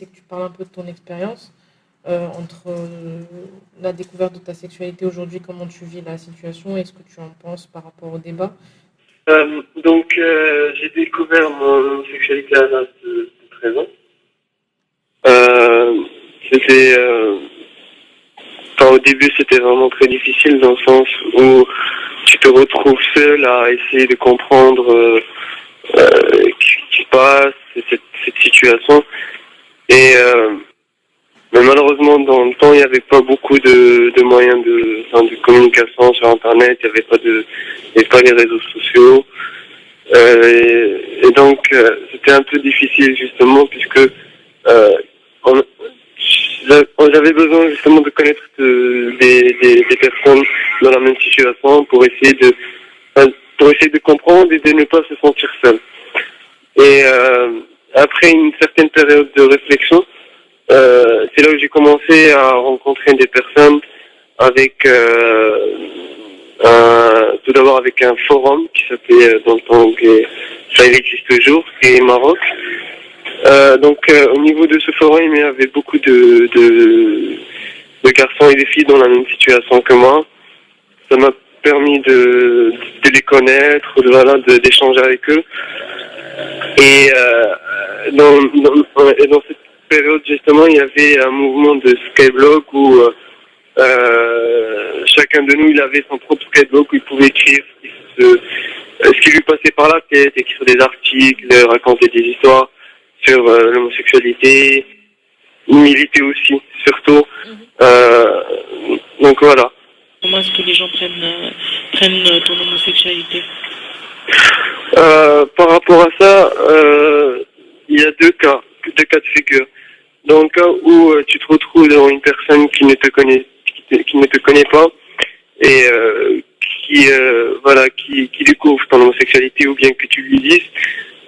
c'est que tu parles un peu de ton expérience entre la découverte de ta sexualité aujourd'hui, comment tu vis la situation et ce que tu en penses par rapport au débat. J'ai découvert mon sexualité à l'âge de 13 ans. C'était, au début, c'était vraiment très difficile dans le sens où tu te retrouves seul à essayer de comprendre ce qui se passe, cette situation. Mais malheureusement, dans le temps, il n'y avait pas beaucoup de moyens de communication sur Internet. Il n'y avait pas les réseaux sociaux. Et donc, c'était un peu difficile justement puisque j'avais besoin justement de connaître des personnes dans la même situation pour essayer de comprendre et de ne pas se sentir seul. Et après une certaine période de réflexion, c'est là où j'ai commencé à rencontrer des personnes avec tout d'abord avec un forum qui s'appelait dans le temps, ça il existe toujours, qui est Maroc. Au niveau de ce forum, il y avait beaucoup de garçons et de filles dans la même situation que moi. Ça m'a permis de les connaître, d'échanger avec eux. Et dans cette période, justement, il y avait un mouvement de skyblock où chacun de nous, il avait son propre skyblock où il pouvait écrire ce qui lui passait par la tête, écrire des articles, raconter des histoires sur l'homosexualité, militer aussi, surtout. Donc voilà. Comment est-ce que les gens prennent ton homosexualité? Par rapport à ça, il y a deux cas de figure. Dans le cas où tu te retrouves devant une personne qui ne te connaît pas et qui découvre ton homosexualité, ou bien que tu lui dises,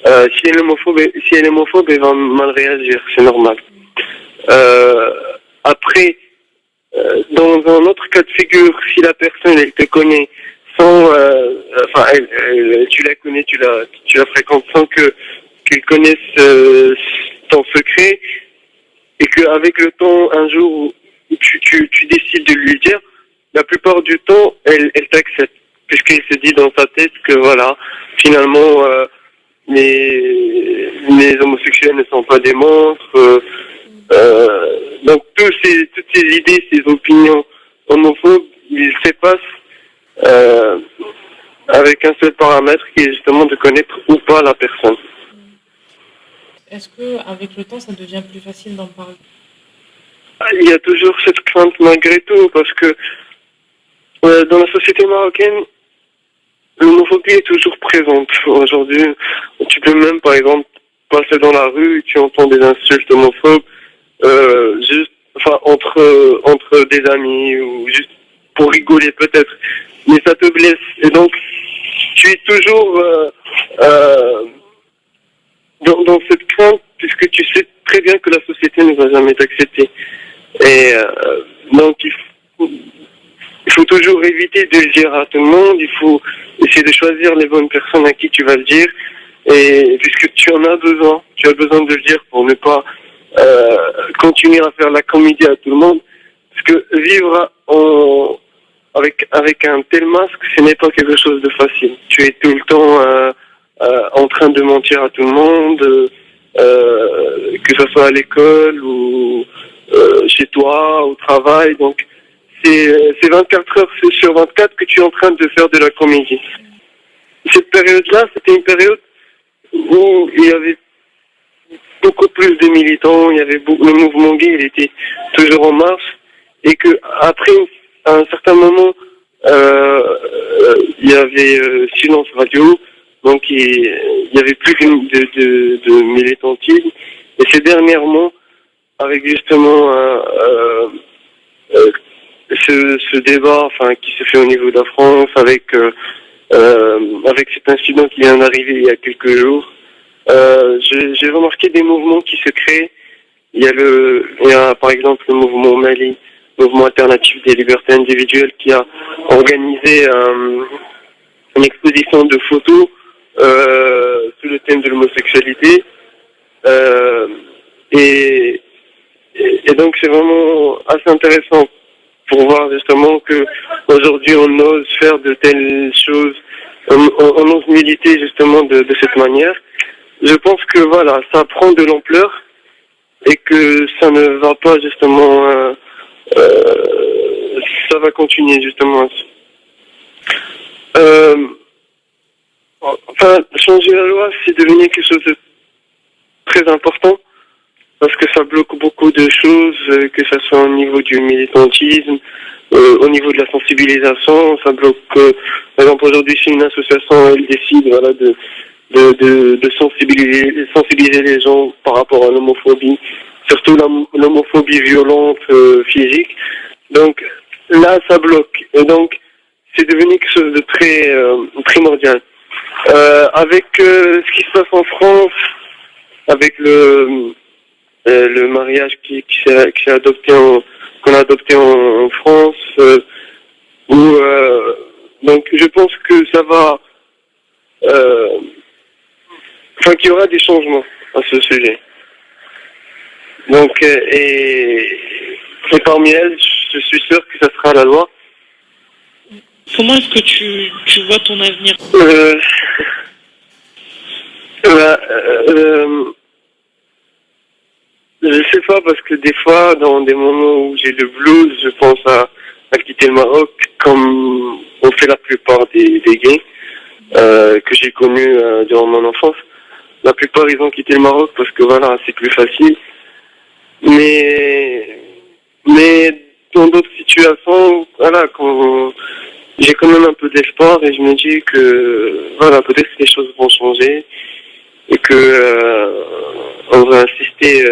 si elle est homophobe, elle va mal réagir, c'est normal. Après, dans un autre cas de figure, si la personne elle te connaît tu la connais, tu la fréquentes sans qu'elle connaisse ton secret, et qu'avec le temps, un jour, tu décides de lui dire, la plupart du temps, elle t'accepte, puisqu'elle se dit dans sa tête que voilà, finalement, les homosexuels ne sont pas des monstres. Donc toutes ces idées, ces opinions homophobes, ils s'effacent avec un seul paramètre qui est justement de connaître ou pas la personne. Est-ce que avec le temps, ça devient plus facile d'en parler? Il y a toujours cette crainte malgré tout, parce que dans la société marocaine, l'homophobie est toujours présente. Aujourd'hui, tu peux même, par exemple, passer dans la rue et tu entends des insultes homophobes, entre des amis, ou juste pour rigoler peut-être, mais ça te blesse. Et donc, tu es toujours dans cette crainte, puisque tu sais très bien que la société ne va jamais t'accepter. Et donc, il faut toujours éviter de le dire à tout le monde. Il faut essayer de choisir les bonnes personnes à qui tu vas le dire. Et puisque tu en as besoin, tu as besoin de le dire pour ne pas continuer à faire la comédie à tout le monde. Parce que vivre avec un tel masque, ce n'est pas quelque chose de facile. Tu es tout le temps en train de mentir à tout le monde, que ce soit à l'école ou chez toi, au travail. Donc c'est 24 heures sur 24 que tu es en train de faire de la comédie. Cette période-là, c'était une période où il y avait beaucoup plus de militants, le mouvement gay, il était toujours en marche, et que après, à un certain moment, il y avait silence radio, donc il y avait plus de militantisme. Et c'est dernièrement, avec justement ce débat, qui se fait au niveau de la France, avec cet incident qui vient d'arriver il y a quelques jours, j'ai remarqué des mouvements qui se créent. Il y a par exemple le mouvement Mali, mouvement alternatif des libertés individuelles, qui a organisé une exposition de photos sous le thème de l'homosexualité. Et donc c'est vraiment assez intéressant pour voir justement que aujourd'hui on ose faire de telles choses, on ose militer justement de cette manière. Je pense que voilà, ça prend de l'ampleur et que ça ne va pas justement, ça va continuer justement. Enfin, changer la loi, c'est devenu quelque chose de très important parce que ça bloque beaucoup de choses, que ce soit au niveau du militantisme, au niveau de la sensibilisation, ça bloque. Par exemple, aujourd'hui, si une association elle décide, voilà, de sensibiliser les gens par rapport à l'homophobie, surtout l'homophobie violente, physique. Donc là, ça bloque. Et donc, c'est devenu quelque chose de très primordial. Avec ce qui se passe en France, avec le mariage qu'on a adopté en France, donc je pense que ça va, qu'il y aura des changements à ce sujet. Donc et parmi elles, je suis sûr que ça sera la loi. Comment est-ce que tu vois ton avenir? Je sais pas, parce que des fois, dans des moments où j'ai le blues, je pense à quitter le Maroc, comme on fait la plupart des gays que j'ai connus durant mon enfance. La plupart, ils ont quitté le Maroc parce que voilà, c'est plus facile. Mais dans d'autres situations, voilà, quand j'ai quand même un peu d'espoir et je me dis que voilà, peut-être que les choses vont changer et que on va assister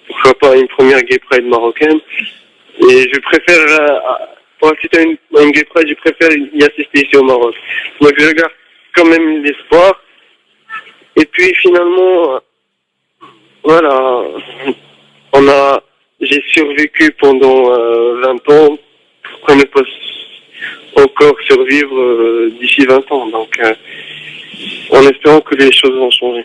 pourquoi pas à une première Gay Pride marocaine. Et je préfère pour assister à une Gay Pride, je préfère y assister ici au Maroc. Donc je garde quand même l'espoir. Et puis finalement, voilà, j'ai survécu pendant 20 ans. Pourquoi ne pas encore survivre d'ici 20 ans? Donc, en espérant que les choses vont changer.